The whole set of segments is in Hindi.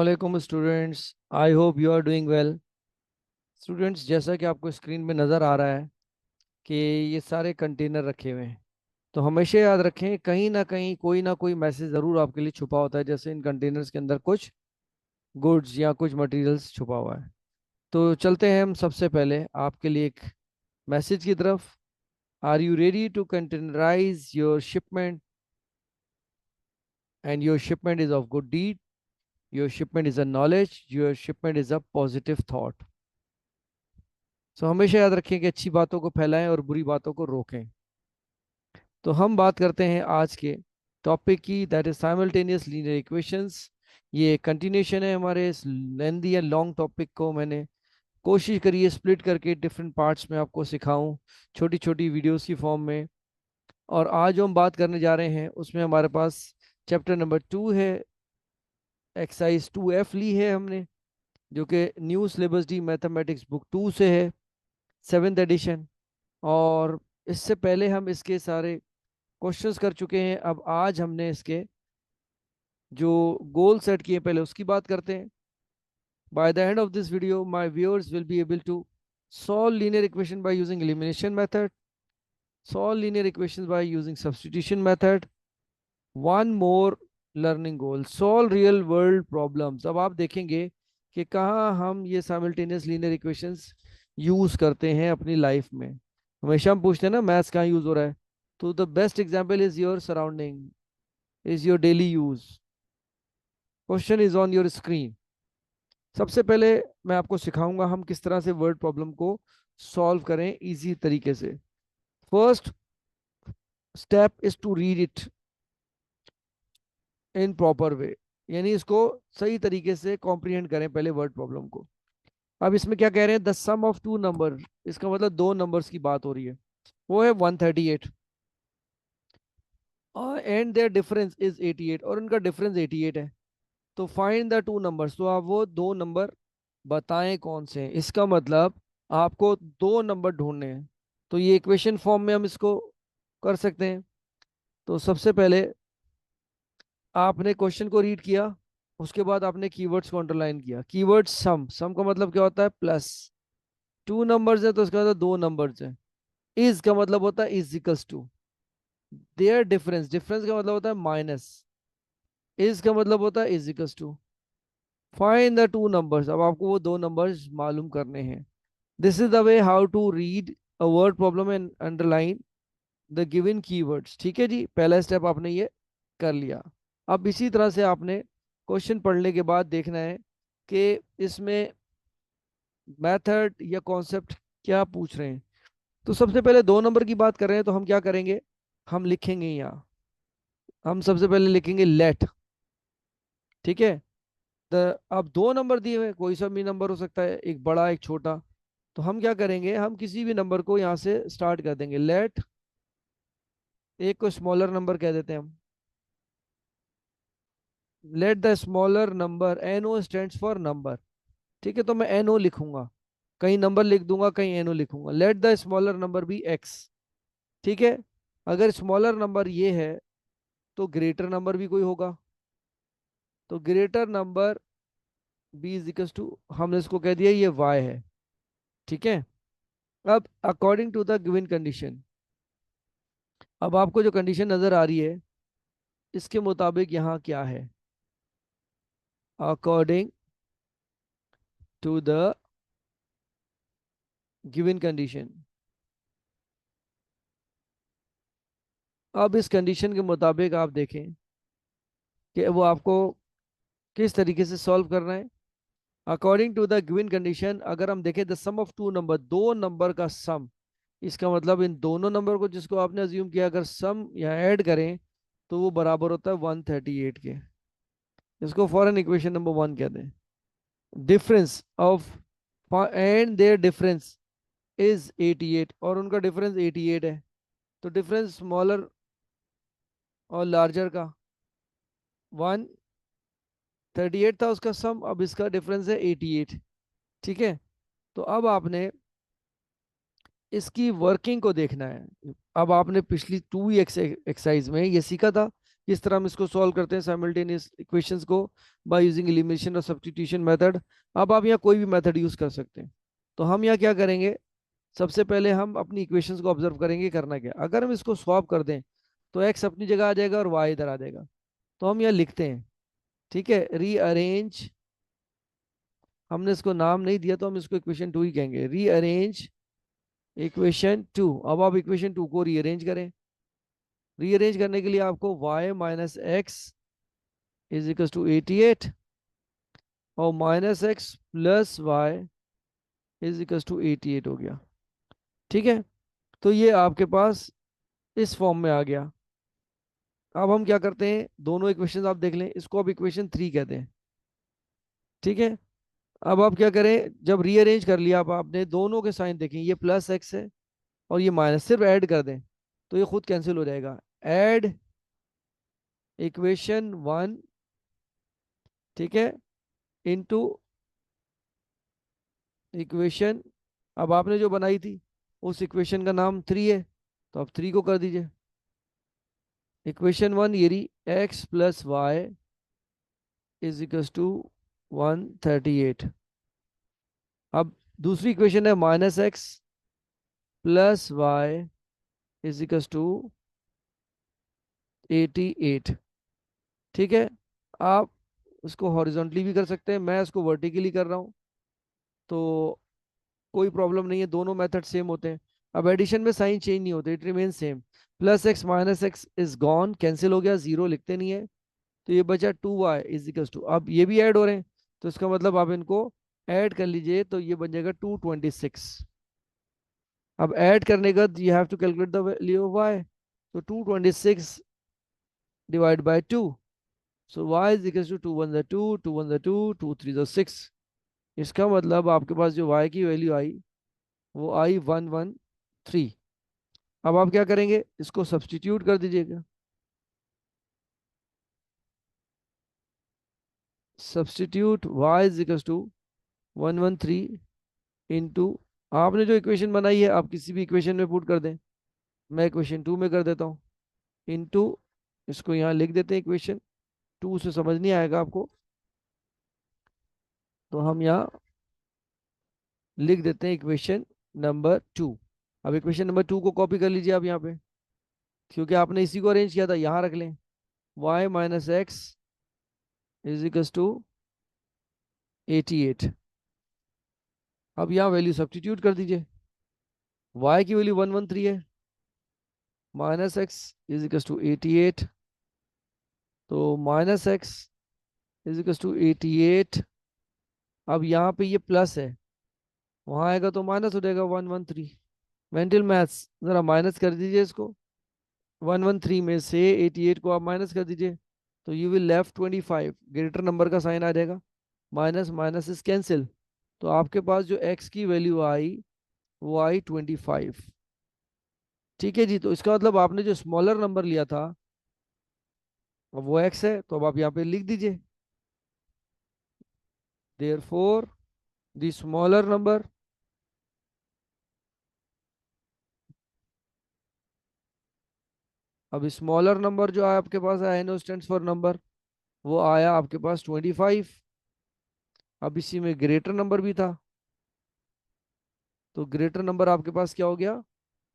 अस्सलामुअलैकुम students. I hope you are doing well. Students, जैसा कि आपको स्क्रीन में नज़र आ रहा है कि ये सारे कंटेनर रखे हुए हैं, तो हमेशा याद रखें कहीं ना कोई मैसेज ज़रूर आपके लिए छुपा होता है। जैसे इन कंटेनर्स के अंदर कुछ गुड्स या कुछ मटेरियल्स छुपा हुआ है। तो चलते हैं हम सबसे पहले आपके लिए एक मैसेज की तरफ। Are you ready to containerize your shipment and your shipment is of good deed, your shipment is a knowledge, your shipment is a positive thought. So हमेशा याद रखें कि अच्छी बातों को फैलाएं और बुरी बातों को रोकें। तो हम बात करते हैं आज के टॉपिक की, that is simultaneous linear equations. ये कंटिन्यूशन है हमारे इस लेंदी एंड लॉन्ग टॉपिक को। मैंने कोशिश करी है स्प्लिट करके डिफरेंट पार्ट्स में आपको सिखाऊं, छोटी छोटी वीडियोस की फॉर्म में। और आज जो हम बात करने जा रहे हैं उसमें हमारे पास चैप्टर नंबर 2 है। एक्सरसाइज 2F ली है हमने, जो कि new syllabus D mathematics book 2 से है, 7th एडिशन। और इससे पहले हम इसके सारे क्वेश्चंस कर चुके हैं। अब आज हमने इसके जो गोल सेट किए पहले उसकी बात करते हैं। By the end of this video my viewers will be able to solve linear equation by using elimination method, solve linear equations by using substitution method. One more learning goal, solve real world problems. अब आप देखेंगे कि कहाँ हम ये simultaneous linear equations यूज करते हैं अपनी लाइफ में। हमेशा हम पूछते हैं ना मैथ्स कहाँ यूज हो रहा है, तो the best example is your surrounding, is your daily use. Question is on your screen. सबसे पहले मैं आपको सिखाऊंगा हम किस तरह से वर्ड प्रॉब्लम को सॉल्व करें इजी तरीके से। First step is to read it in proper way, यानी इसको सही तरीके से कॉम्प्रिहेंड करें पहले वर्ड प्रॉब्लम को। अब इसमें क्या कह रहे हैं, the sum of two number, इसका मतलब दो नंबर्स की बात हो रही है। वो है 138 एंड देयर डिफरेंस इज 88, और उनका डिफरेंस 88 है। तो फाइंड द टू नंबर्स, तो आप वो दो नंबर बताएं कौन से हैं। इसका मतलब आपको दो नंबर ढूंढने हैं। तो ये इक्वेशन फॉर्म में हम इसको कर सकते हैं। तो सबसे पहले आपने क्वेश्चन को रीड किया, उसके बाद आपने कीवर्ड्स को अंडरलाइन किया। कीवर्ड सम, सम का मतलब क्या होता है, प्लस। टू नंबर्स है तो इसका मतलब दो नंबर्स है। इज का मतलब होता है is equals to. Their difference, difference का मतलब होता है माइनस। इज का मतलब होता है is equals to. Find the two numbers, अब आपको वो दो नंबर्स मालूम करने हैं। This is the way how to read a word problem and underline the given keywords. ठीक है जी, पहला स्टेप आपने ये कर लिया। अब इसी तरह से आपने क्वेश्चन पढ़ने के बाद देखना है कि इसमें मेथड या कॉन्सेप्ट क्या पूछ रहे हैं। तो सबसे पहले दो नंबर की बात कर रहे हैं, तो हम क्या करेंगे, हम लिखेंगे यहाँ, हम सबसे पहले लिखेंगे लेट। ठीक है। तो अब दो नंबर दिए हुए, कोई सा भी नंबर हो सकता है, एक बड़ा एक छोटा। तो हम क्या करेंगे, हम किसी भी नंबर को यहाँ से स्टार्ट कर देंगे। लेट, एक को स्मॉलर नंबर कह देते हैं हम। Let the smaller number, N O stands for number. ठीक है, तो मैं एन ओ लिखूंगा, कहीं नंबर लिख दूंगा, कहीं एन ओ लिखूंगा। Let the smaller number be X. ठीक है। अगर स्मॉलर नंबर ये है तो ग्रेटर नंबर भी कोई होगा, तो greater number be is equal to, हमने इसको कह दिया ये वाई है। ठीक है। अब according to the given condition, अब आपको जो कंडीशन नजर आ रही है इसके मुताबिक यहाँ क्या है, according to the given condition. अब इस कंडीशन के मुताबिक आप देखें कि वो आपको किस तरीके से सॉल्व करना है। According to the given condition, अगर हम देखें the sum of two number, दो नंबर का सम, इसका मतलब इन दोनों नंबर को जिसको आपने अज्यूम किया अगर सम यहाँ ऐड करें तो वो बराबर होता है 138 के। इसको फॉरन इक्वेशन नंबर 1 कहते हैं। Difference of and their difference is 88, और उनका डिफरेंस 88 है। तो डिफरेंस स्मॉलर और लार्जर का 138 था उसका सम, अब इसका डिफरेंस है 88। ठीक है। तो अब आपने इसकी वर्किंग को देखना है। अब आपने पिछली टू एक्सरसाइज में ये सीखा था किस तरह हम इसको सॉल्व करते हैं साइमल्टेनियस इक्वेशंस को, बाय यूजिंग एलिमिनेशन और सब्स्टिट्यूशन मेथड। अब आप यहाँ कोई भी मेथड यूज कर सकते हैं। तो हम यहाँ क्या करेंगे, सबसे पहले हम अपनी इक्वेशंस को ऑब्जर्व करेंगे करना क्या। अगर हम इसको स्वैप कर दें तो एक्स अपनी जगह आ जाएगा और वाई इधर आ जाएगा। तो हम यहाँ लिखते हैं, ठीक है, रीअरेंज, हमने इसको नाम नहीं दिया तो हम इसको इक्वेशन 2 ही कहेंगे, रीअरेंज इक्वेशन 2। अब आप इक्वेशन 2 को रीअरेंज करें। रीअरेंज करने के लिए आपको y minus X is equal to 88 और minus X plus Y is equal to 88 हो गया। ठीक है, तो ये आपके पास इस फॉर्म में आ गया। अब हम क्या करते हैं, दोनों इक्वेशन आप देख लें, इसको अब इक्वेशन 3 कहते हैं। ठीक है, अब आप क्या करें, जब रीअरेंज कर लिया अब आपने, दोनों के साइन देखें, ये प्लस एक्स है और ये माइनस, सिर्फ ऐड कर दें तो ये खुद कैंसिल हो जाएगा। ऐड इक्वेशन 1, ठीक है, इनटू इक्वेशन, अब आपने जो बनाई थी उस इक्वेशन का नाम 3 है, तो आप 3 को कर दीजिए। इक्वेशन 1 ये रही, X plus Y is equal to 138। अब दूसरी इक्वेशन है minus X plus Y is equal to 88। ठीक है, आप उसको हॉरिजॉन्टली भी कर सकते हैं, मैं इसको वर्टिकली कर रहा हूँ, तो कोई प्रॉब्लम नहीं है, दोनों मेथड सेम होते हैं। अब एडिशन में साइन चेंज नहीं होते, it remain same. Plus x minus X is gone, cancel हो गया, जीरो लिखते नहीं है, तो ये बचा 2y इज इक्वल टू, अब ये भी ऐड हो रहे हैं तो इसका मतलब आप इनको ऐड कर लीजिए, तो ये बन जाएगा 226। अब ऐड करने का you have to calculate the value of y, तो 226 divide by 2, so y is equal to 2 1 ज़ा 2, 2 1 ज़ा 2, 2 3 ज़ा 6। इसका मतलब आपके पास जो y की वैल्यू आई वो आई 113। अब आप क्या करेंगे, इसको सब्सटीट्यूट कर दीजिएगा। Substitute y is equal to 113 into, आपने जो इक्वेशन बनाई है आप किसी भी इक्वेशन में पुट कर दें, मैं इक्वेशन 2 में कर देता हूँ, इंटू, इसको यहाँ लिख देते हैं, इक्वेशन 2 से समझ नहीं आएगा आपको तो हम यहाँ लिख देते हैं इक्वेशन नंबर 2। अब इक्वेशन नंबर 2 को कॉपी कर लीजिए आप यहाँ पे, क्योंकि आपने इसी को अरेंज किया था, यहाँ रख लें, y minus X is equal to 88। अब यहाँ वैल्यू सब्सटीट्यूट कर दीजिए, y की वैल्यू 113 है, minus X is equal to 88, तो minus X is equal to 88। अब यहाँ पे ये प्लस है, वहाँ आएगा तो माइनस हो जाएगा 113। मेंटल मैथ्स, ज़रा माइनस कर दीजिए इसको, 113 में से 88 को आप माइनस कर दीजिए, तो you will left 25, greater number का साइन आ जाएगा, माइनस माइनस इज कैंसिल, तो आपके पास जो x की वैल्यू आई वो आई 25। ठीक है जी, तो इसका मतलब आपने जो स्मॉलर नंबर लिया था अब वो x है, तो अब आप यहाँ पे लिख दीजिए, देयरफॉर द स्मॉलर नंबर, अब स्मॉलर नंबर जो है आपके पास आया, नो स्टैंड्स फॉर नंबर, वो आया आपके पास 25। अब इसी में ग्रेटर नंबर भी था, तो ग्रेटर नंबर आपके पास क्या हो गया,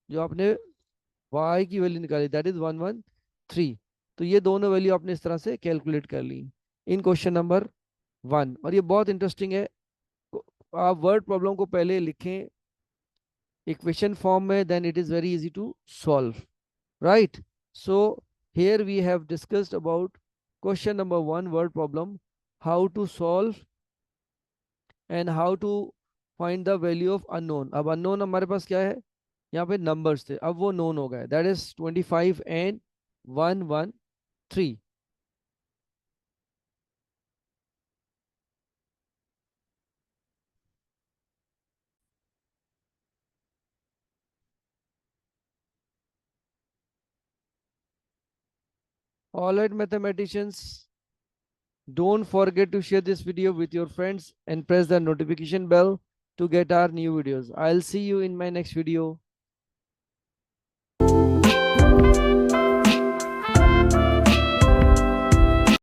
जो आपने y की वैल्यू निकाली दैट इज 113। तो ये दोनों वैल्यू आपने इस तरह से कैलकुलेट कर ली इन क्वेश्चन नंबर 1। और ये बहुत इंटरेस्टिंग है, आप वर्ड प्रॉब्लम को पहले लिखें इक्वेशन फॉर्म में, then it is very easy to solve, right. So here we have discussed about question number 1 word problem, how to solve and how to find the value of unknown। अब unknown हमारे पास क्या है, यहाँ पे नंबर्स थे, अब वो नोन हो गए, that is 25 and 113। All right, mathematicians, don't forget to share this video with your friends and press the notification bell to get our new videos. I'll see you in my next video.